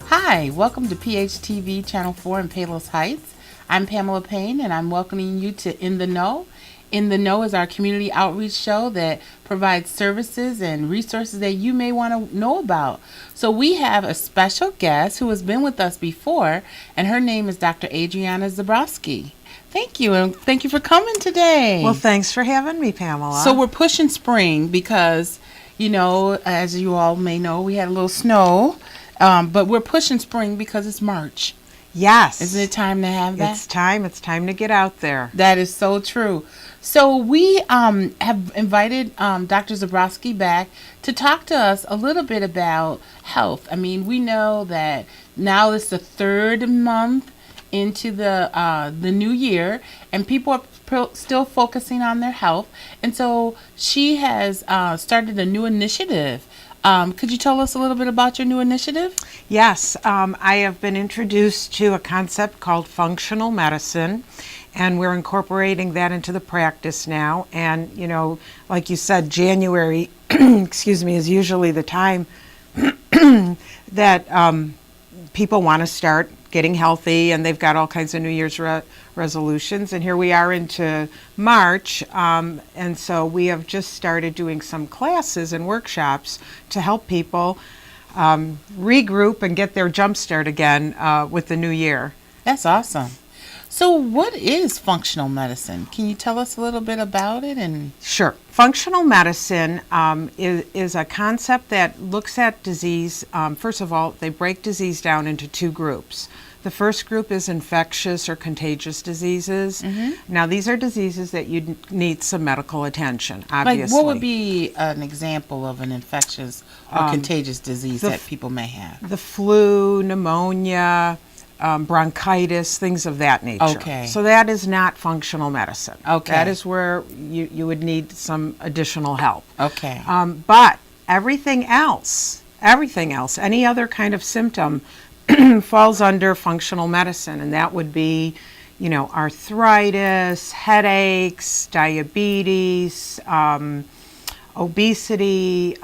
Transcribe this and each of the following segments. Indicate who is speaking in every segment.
Speaker 1: Hi, welcome to PHTV Channel 4 in Palos Heights. I'm Pamela Payne, and I'm welcoming you to In the Know. In the Know is our community outreach show that provides services and resources that you may want to know about. So we have a special guest who has been with us before, and her name is Dr. Adriana Zabrosky. Thank you, and thank you for coming today.
Speaker 2: Well, thanks for having me, Pamela.
Speaker 1: So we're pushing spring because, you know, as you all may know, we had a little snow. But we're pushing spring because it's March.
Speaker 2: Yes.
Speaker 1: Isn't it time to have that?
Speaker 2: It's time. It's time to get out there.
Speaker 1: That is so true. So we have invited Dr. Zabrosky back to talk to us a little bit about health. I mean, we know that now it's the third month into the new year, and people are still focusing on their health. And so she has started a new initiative. Could you tell us a little bit about your new initiative?
Speaker 2: Yes, I have been introduced to a concept called functional medicine, and we're incorporating that into the practice now. And, you know, like you said, January, excuse me, is usually the time that people want to start getting healthy, and they've got all kinds of New Year's resolutions. And here we are into March, and so we have just started doing some classes and workshops to help people regroup and get their jump start again with the new year.
Speaker 1: That's awesome. So what is functional medicine? Can you tell us a little bit about it?
Speaker 2: Sure. Functional medicine is a concept that looks at disease. First of all, they break disease down into two groups. The first group is infectious or contagious diseases. Mm-hmm. Now, these are diseases that you need some medical attention, obviously.
Speaker 1: Like, what would be an example of an infectious or contagious disease that people may have?
Speaker 2: The flu, pneumonia, bronchitis, things of that nature.
Speaker 1: Okay.
Speaker 2: So that is not functional medicine.
Speaker 1: Okay.
Speaker 2: That is where you would need some additional help.
Speaker 1: Okay.
Speaker 2: But everything else, any other kind of symptom falls under functional medicine, and that would be, you know, arthritis, headaches, diabetes, obesity,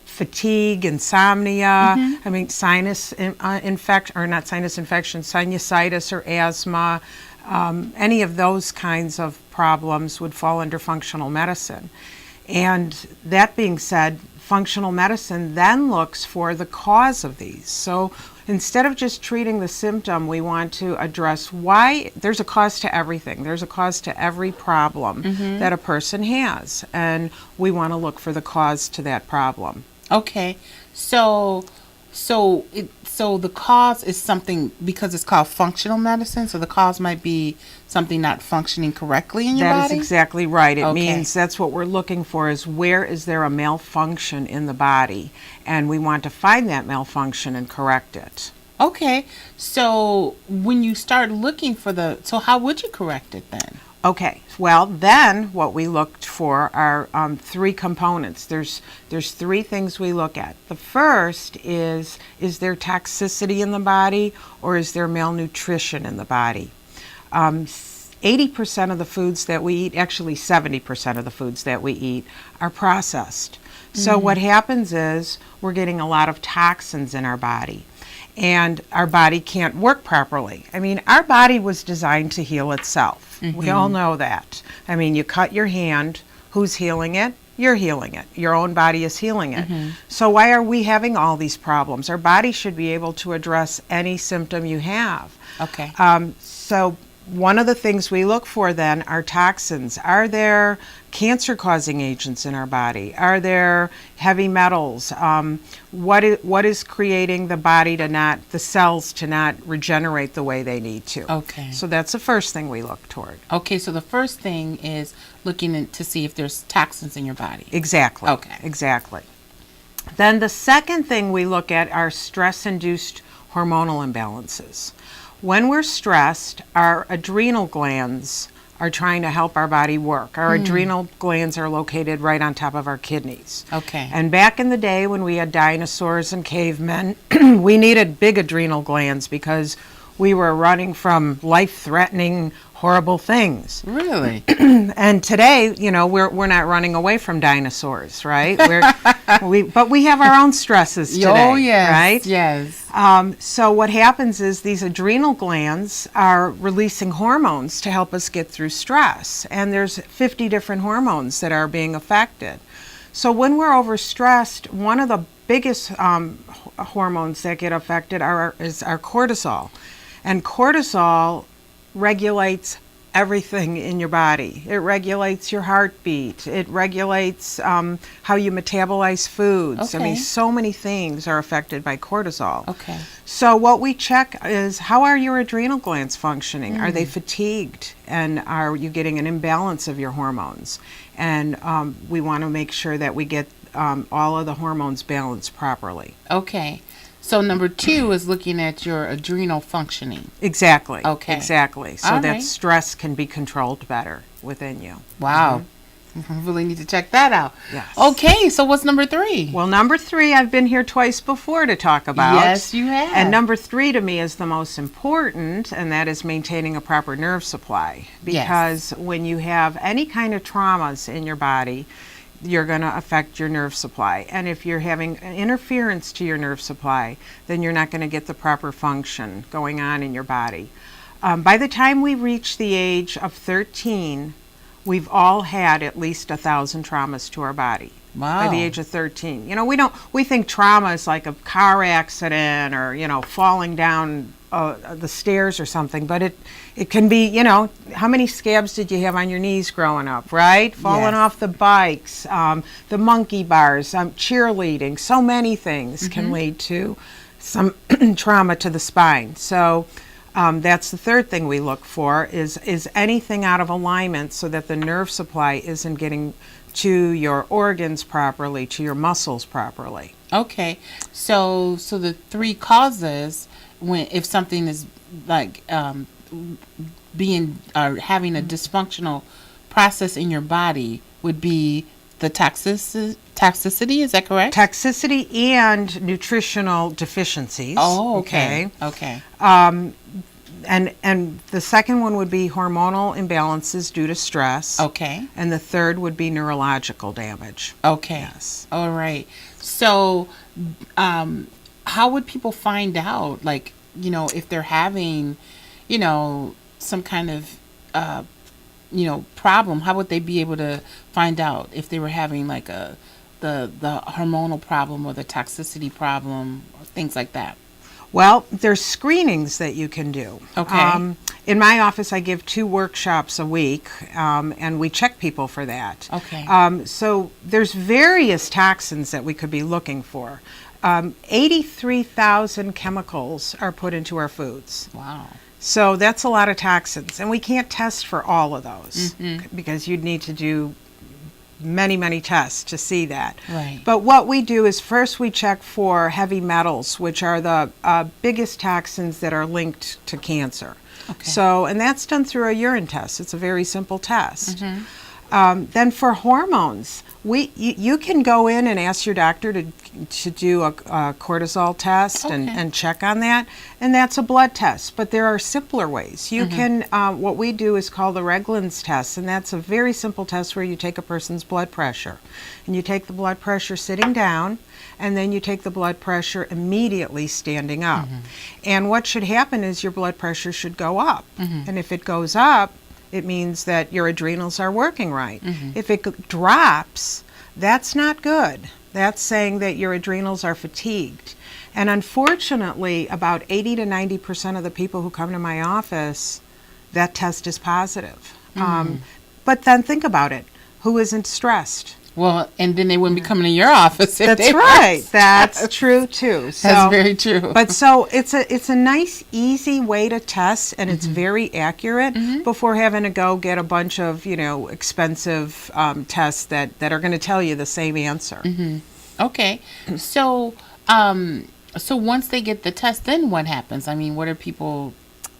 Speaker 2: fatigue, insomnia. Mm-hmm. I mean, sinusitis or asthma. Any of those kinds of problems would fall under functional medicine. And that being said, functional medicine then looks for the cause of these. So instead of just treating the symptom, we want to address why. There's a cause to everything. There's a cause to every problem that a person has, and we want to look for the cause to that problem.
Speaker 1: Okay, so the cause is something, because it's called functional medicine, so the cause might be something not functioning correctly in your body?
Speaker 2: That is exactly right. It
Speaker 1: Okay.
Speaker 2: means that's what we're looking for, is where is there a malfunction in the body, and we want to find that malfunction and correct it.
Speaker 1: Okay, so when you start looking for so how would you correct it then?
Speaker 2: Okay, well then what we looked for are three components. There's three things we look at. The first is there toxicity in the body, or is there malnutrition in the body? 80% of the foods that we eat, actually 70% of the foods that we eat, are processed. So what happens is we're getting a lot of toxins in our body, and our body can't work properly. I mean, our body was designed to heal itself. Mm-hmm. We all know that. I mean, you cut your hand, who's healing it? You're healing it. Your own body is healing it. Mm-hmm. So why are we having all these problems? Our body should be able to address any symptom you have.
Speaker 1: Okay.
Speaker 2: So one of the things we look for then are toxins. Are there cancer-causing agents in our body? Are there heavy metals? What is creating the body the cells to not regenerate the way they need to?
Speaker 1: Okay.
Speaker 2: So that's the first thing we look toward.
Speaker 1: Okay, so the first thing is looking to see if there's toxins in your body.
Speaker 2: Exactly.
Speaker 1: Okay.
Speaker 2: Exactly. Then the second thing we look at are stress-induced hormonal imbalances. When we're stressed, our adrenal glands are trying to help our body work. Our adrenal glands are located right on top of our kidneys.
Speaker 1: Okay.
Speaker 2: And back in the day when we had dinosaurs and cavemen, we needed big adrenal glands because we were running from life-threatening horrible things.
Speaker 1: Really?
Speaker 2: And today, you know, we're not running away from dinosaurs, right? But we have our own stresses today,
Speaker 1: Oh, yes.
Speaker 2: right?
Speaker 1: Yes.
Speaker 2: So what happens is these adrenal glands are releasing hormones to help us get through stress. And there's 50 different hormones that are being affected. So when we're overstressed, one of the biggest hormones that get affected is our cortisol. And cortisol regulates everything in your body. It regulates your heartbeat. It regulates how you metabolize foods. I mean,
Speaker 1: Okay.
Speaker 2: so many things are affected by cortisol.
Speaker 1: Okay.
Speaker 2: So what we check is, how are your adrenal glands functioning? Are they fatigued? And are you getting an imbalance of your hormones? And we want to make sure that we get all of the hormones balanced properly.
Speaker 1: Okay. So number 2 is looking at your adrenal functioning.
Speaker 2: Exactly.
Speaker 1: Okay.
Speaker 2: Exactly. So
Speaker 1: All
Speaker 2: that
Speaker 1: right.
Speaker 2: stress can be controlled better within you.
Speaker 1: Wow. I really need to check that out.
Speaker 2: Yes.
Speaker 1: Okay, so what's number 3?
Speaker 2: Well, number 3, I've been here twice before to talk about.
Speaker 1: Yes, you have.
Speaker 2: And number 3 to me is the most important, and that is maintaining a proper nerve supply. Because when you have any kind of traumas in your body, you're going to affect your nerve supply. And if you're having an interference to your nerve supply, then you're not going to get the proper function going on in your body. By the time we reach the age of 13, we've all had at least 1,000 traumas to our body.
Speaker 1: Wow.
Speaker 2: By the age of 13. You know, we think trauma is like a car accident or, you know, falling down the stairs or something, but it can be, you know, how many scabs did you have on your knees growing up, right? Falling off the bikes, the monkey bars, cheerleading, so many things can lead to some trauma to the spine. So that's the third thing we look for is anything out of alignment so that the nerve supply isn't getting to your organs properly, to your muscles properly.
Speaker 1: Okay. So the 3 causes if something is like being having a dysfunctional process in your body would be the toxicity, is that correct?
Speaker 2: Toxicity and nutritional deficiencies.
Speaker 1: Oh, okay. Okay.
Speaker 2: And the second one would be hormonal imbalances due to stress.
Speaker 1: Okay.
Speaker 2: And the third would be neurological damage.
Speaker 1: Okay.
Speaker 2: Yes.
Speaker 1: All right. So, how would people find out, like, you know, if they're having, you know, some kind of, you know, problem? How would they be able to find out if they were having like the hormonal problem or the toxicity problem or things like that?
Speaker 2: Well, there's screenings that you can do.
Speaker 1: Okay.
Speaker 2: In my office, I give 2 workshops a week, and we check people for that.
Speaker 1: Okay.
Speaker 2: So there's various toxins that we could be looking for. 83,000 chemicals are put into our foods.
Speaker 1: Wow.
Speaker 2: So that's a lot of toxins, and we can't test for all of those because you'd need to do many tests to see that.
Speaker 1: Right.
Speaker 2: But what we do is first we check for heavy metals, which are the biggest toxins that are linked to cancer.
Speaker 1: Okay.
Speaker 2: So, and that's done through a urine test. It's a very simple test. Then for hormones, you can go in and ask your doctor to do a cortisol test and check on that, and that's a blood test. But there are simpler ways. You can, what we do is called the Reglan's test, and that's a very simple test where you take a person's blood pressure. And you take the blood pressure sitting down, and then you take the blood pressure immediately standing up. And what should happen is your blood pressure should go up. And if it goes up, it means that your adrenals are working right. If it drops, that's not good. That's saying that your adrenals are fatigued. And unfortunately, about 80 to 90% of the people who come to my office, that test is positive. But then think about it. Who isn't stressed?
Speaker 1: Well, and then they wouldn't be coming to your office if
Speaker 2: That's
Speaker 1: they were
Speaker 2: right.
Speaker 1: stressed.
Speaker 2: That's true too. So,
Speaker 1: That's very true.
Speaker 2: But so it's a nice, easy way to test, and it's very accurate before having to go get a bunch of, you know, expensive tests that are going to tell you the same answer.
Speaker 1: Okay. So, so once they get the test, then what happens? I mean, what are people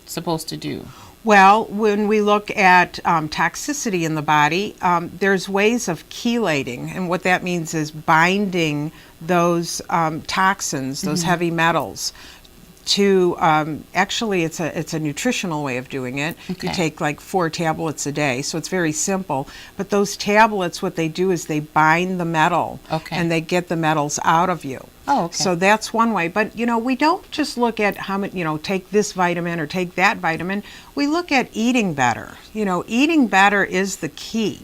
Speaker 1: supposed to do?
Speaker 2: Well, when we look at toxicity in the body, there's ways of chelating, and what that means is binding those toxins, those heavy metals, to actually it's a nutritional way of doing it.
Speaker 1: Okay.
Speaker 2: You take like 4 tablets a day, so it's very simple. But those tablets, what they do is they bind the metal,
Speaker 1: Okay.
Speaker 2: and they get the metals out of you.
Speaker 1: Oh, okay.
Speaker 2: So that's one way. But we don't just look at how many, take this vitamin or take that vitamin. We look at eating better. Eating better is the key.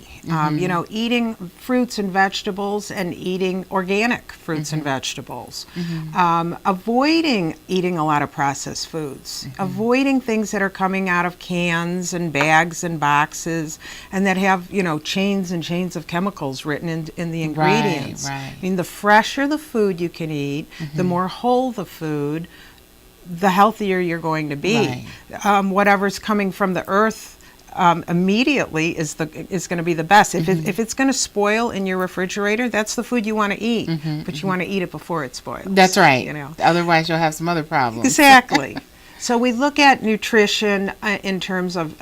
Speaker 2: Eating fruits and vegetables and eating organic fruits and vegetables. Avoiding eating a lot of processed foods. Avoiding things that are coming out of cans and bags and boxes and that have, chains and chains of chemicals written in the ingredients.
Speaker 1: Right.
Speaker 2: I mean, the fresher the food you can eat, the more whole the food, the healthier you're going to be.
Speaker 1: Right.
Speaker 2: Whatever's coming from the earth immediately is going to be the best. If it's going to spoil in your refrigerator, that's the food you want to eat, but you want to eat it before it spoils.
Speaker 1: That's right. Otherwise, you'll have some other problems.
Speaker 2: Exactly. So we look at nutrition in terms of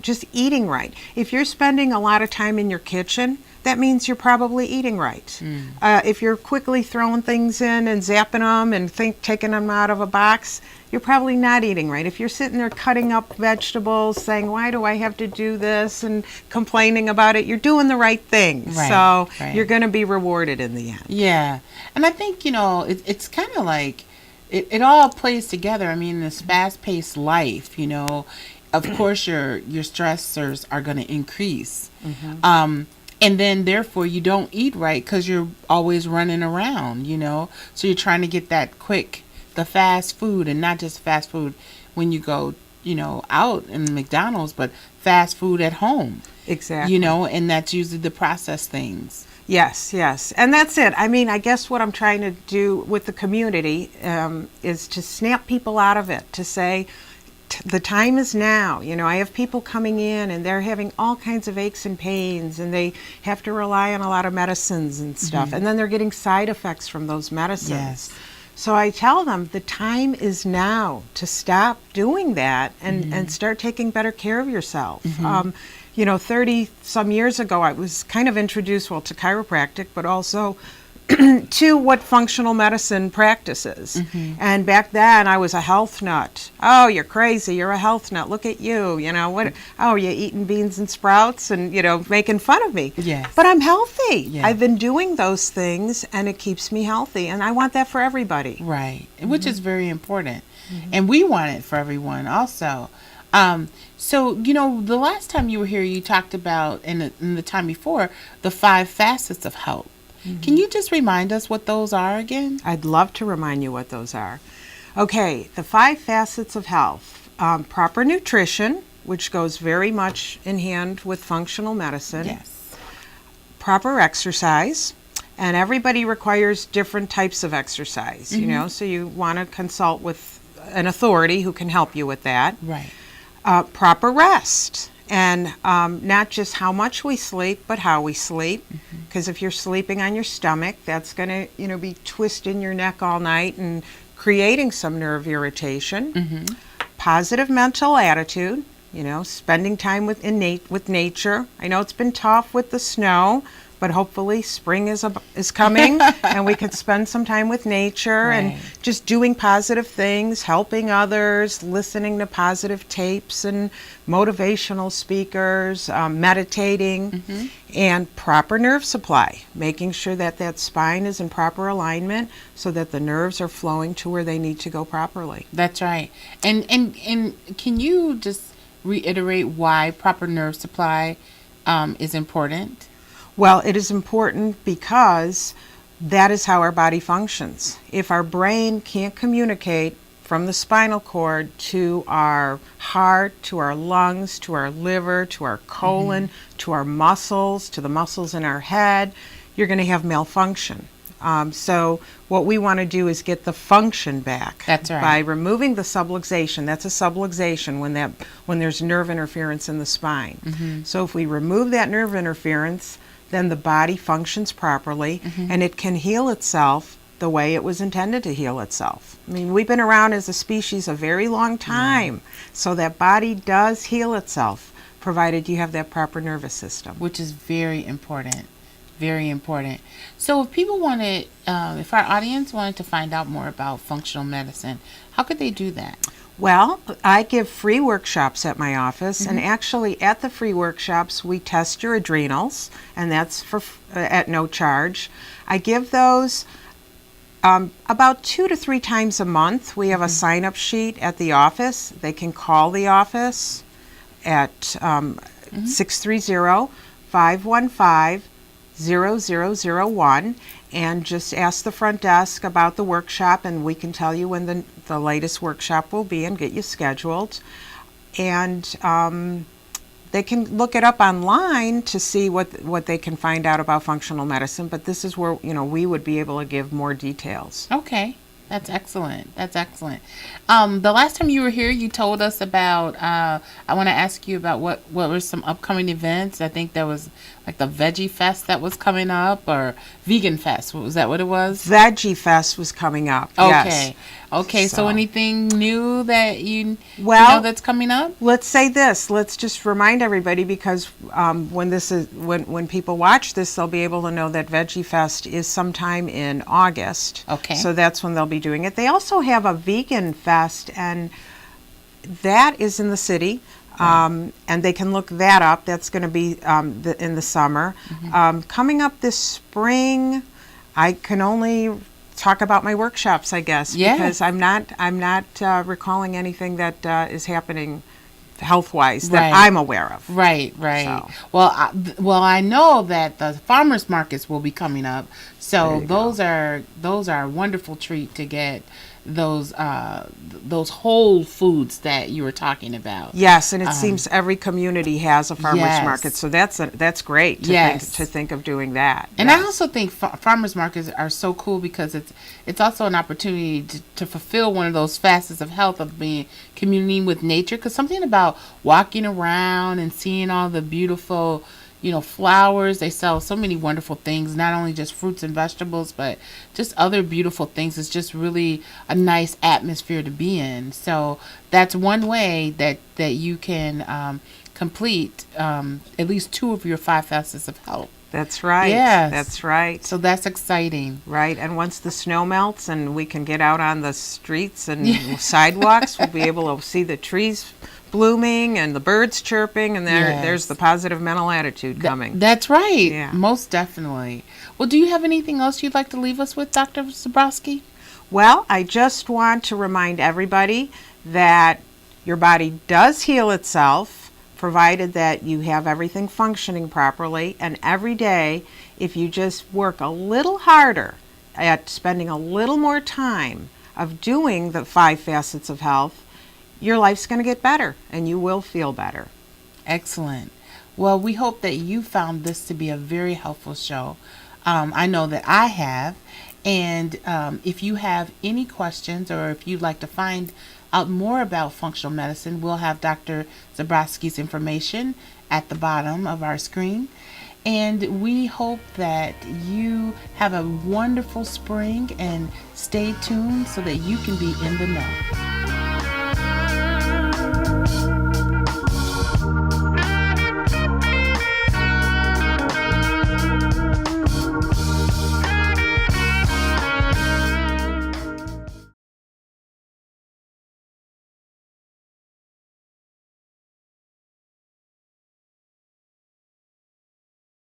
Speaker 2: just eating right. If you're spending a lot of time in your kitchen, that means you're probably eating right. If you're quickly throwing things in and zapping them and taking them out of a box, you're probably not eating right. If you're sitting there cutting up vegetables, saying, why do I have to do this, and complaining about it, you're doing the right thing.
Speaker 1: Right,
Speaker 2: So
Speaker 1: right.
Speaker 2: you're going to be rewarded in the end.
Speaker 1: Yeah. And I think, it's kind of like it all plays together. I mean, this fast-paced life, of course your stressors are going to increase. And then, therefore, you don't eat right because you're always running around, So you're trying to get that the fast food, and not just fast food when you go, out in McDonald's, but fast food at home.
Speaker 2: Exactly.
Speaker 1: And that's usually the processed things.
Speaker 2: Yes. And that's it. I mean, I guess what I'm trying to do with the community is to snap people out of it, to say, the time is now. I have people coming in and they're having all kinds of aches and pains, and they have to rely on a lot of medicines and stuff. And then they're getting side effects from those medicines.
Speaker 1: Yes.
Speaker 2: So I tell them the time is now to stop doing that and start taking better care of yourself. 30 some years ago, I was kind of introduced, to chiropractic, but also to what functional medicine practices. And back then I was a health nut. Oh, you're crazy, you're a health nut, look at you, what, oh, you're eating beans and sprouts and, making fun of me.
Speaker 1: Yes.
Speaker 2: But I'm healthy.
Speaker 1: Yeah.
Speaker 2: I've been doing those things and it keeps me healthy, and I want that for everybody.
Speaker 1: Right. Which is very important. And we want it for everyone also. So, the last time you were here, you talked about, in the time before, the 5 facets of health. Can you just remind us what those are again?
Speaker 2: I'd love to remind you what those are. Okay, the 5 facets of health. Proper nutrition, which goes very much in hand with functional medicine.
Speaker 1: Yes.
Speaker 2: Proper exercise, and everybody requires different types of exercise, so you want to consult with an authority who can help you with that.
Speaker 1: Right.
Speaker 2: Proper rest. And not just how much we sleep, but how we sleep. Because if you're sleeping on your stomach, that's going to, be twisting your neck all night and creating some nerve irritation. Positive mental attitude, spending time with nature. I know it's been tough with the snow, but hopefully spring is coming and we could spend some time with nature.
Speaker 1: Right.
Speaker 2: And just doing positive things, helping others, listening to positive tapes and motivational speakers, meditating, and proper nerve supply, making sure that spine is in proper alignment so that the nerves are flowing to where they need to go properly.
Speaker 1: That's right. And can you just reiterate why proper nerve supply is important?
Speaker 2: Well, it is important because that is how our body functions. If our brain can't communicate from the spinal cord to our heart, to our lungs, to our liver, to our colon, to our muscles, to the muscles in our head, you're going to have malfunction. So what we want to do is get the function back.
Speaker 1: That's right.
Speaker 2: By removing the subluxation. That's a subluxation when there's nerve interference in the spine. So if we remove that nerve interference, then the body functions properly and it can heal itself the way it was intended to heal itself. I mean, we've been around as a species a very long time, so that body does heal itself, provided you have that proper nervous system.
Speaker 1: Which is very important. Very important. So if people wanted, if our audience wanted to find out more about functional medicine, how could they do that?
Speaker 2: Well, I give free workshops at my office, and actually at the free workshops we test your adrenals, and that's for at no charge. I give those about 2 to 3 times a month. We have a sign-up sheet at the office. They can call the office at 630-515-0001 and just ask the front desk about the workshop, and we can tell you when the latest workshop will be and get you scheduled. And they can look it up online to see what they can find out about functional medicine, but this is where, we would be able to give more details.
Speaker 1: Okay. That's excellent. That's excellent. The last time you were here, you told us about, I want to ask you about what were some upcoming events. I think there was like the Veggie Fest that was coming up, or Vegan Fest. Was that what it was?
Speaker 2: Veggie Fest was coming up,
Speaker 1: Okay.
Speaker 2: yes.
Speaker 1: Okay, so anything new that you
Speaker 2: Well,
Speaker 1: know that's coming up?
Speaker 2: Let's say this. Let's just remind everybody, because when people watch this, they'll be able to know that Veggie Fest is sometime in August.
Speaker 1: Okay.
Speaker 2: So that's when they'll be doing it. They also have a Vegan Fest, and that is in the city. And they can look that up. That's going to be in the summer. Coming up this spring, I can only talk about my workshops, I guess, because I'm not recalling anything that is happening health-wise that I'm aware of.
Speaker 1: Right.
Speaker 2: So.
Speaker 1: Well, I know that the farmers markets will be coming up, so those are a wonderful treat to get those whole foods that you were talking about.
Speaker 2: Yes, and it seems every community has a farmers market, so that's great to think of doing that.
Speaker 1: And I also think farmers markets are so cool because it's also an opportunity to fulfill one of those facets of health, of being communing with nature, because something about walking around and seeing all the beautiful flowers. They sell so many wonderful things, not only just fruits and vegetables, but just other beautiful things. It's just really a nice atmosphere to be in. So that's one way that you can complete at least 2 of your 5 facets of health.
Speaker 2: That's right.
Speaker 1: Yes.
Speaker 2: That's right.
Speaker 1: So that's exciting.
Speaker 2: Right. And once the snow melts and we can get out on the streets and sidewalks, we'll be able to see the trees blooming and the birds chirping, and there's the positive mental attitude coming.
Speaker 1: That's right.
Speaker 2: Yeah.
Speaker 1: Most definitely. Well, do you have anything else you'd like to leave us with, Dr. Zabrosky?
Speaker 2: Well, I just want to remind everybody that your body does heal itself, provided that you have everything functioning properly, and every day, if you just work a little harder at spending a little more time of doing the 5 facets of health, your life's going to get better and you will feel better.
Speaker 1: Excellent. Well, we hope that you found this to be a very helpful show. I know that I have. And if you have any questions, or if you'd like to find out more about functional medicine, we'll have Dr. Zabrosky's information at the bottom of our screen. And we hope that you have a wonderful spring, and stay tuned so that you can be in the know.